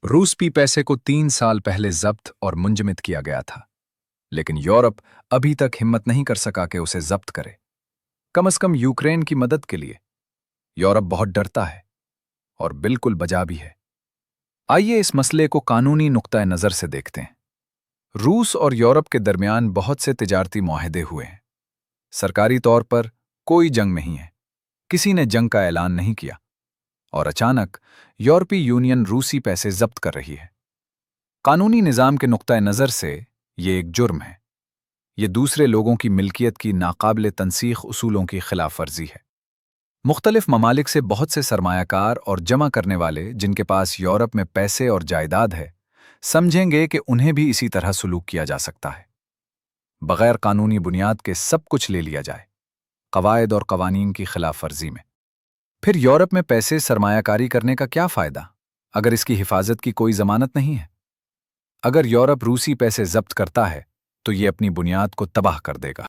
रूसी पैसे को 3 साल पहले जब्त और मुंजमद किया गया था, लेकिन यूरोप अभी तक हिम्मत नहीं कर सका कि उसे जब्त करे, कम से कम यूक्रेन की मदद के लिए। यूरोप बहुत डरता है और बिल्कुल बजा भी है। आइए इस मसले को कानूनी नुक्ता नज़र से देखते हैं। रूस और यूरोप के दरमियान बहुत से तिजारती मुआहदे हुए हैं। सरकारी तौर पर कोई जंग नहीं है, किसी ने जंग का ऐलान नहीं किया, और अचानक यूरोपीय यूनियन रूसी पैसे जब्त कर रही है। कानूनी निज़ाम के नुक्ता नज़र से ये एक जुर्म है। ये दूसरे लोगों की मिल्कियत की नाकाबिले तनसीख उसूलों की खिलाफ वर्जी है। मुख्तलिफ ममालिक से बहुत से सरमायाकार और जमा करने वाले जिनके पास यूरोप में पैसे और जायदाद है, समझेंगे कि उन्हें भी इसी तरह सुलूक किया जा सकता है। बगैर कानूनी बुनियाद के सब कुछ ले लिया जाए, कवायद और कवानीन की खिलाफ वर्जी में। फिर यूरोप में पैसे सरमायाकारी करने का क्या फ़ायदा अगर इसकी हिफाजत की कोई ज़मानत नहीं है? अगर यूरोप रूसी पैसे जब्त करता है तो ये अपनी बुनियाद को तबाह कर देगा।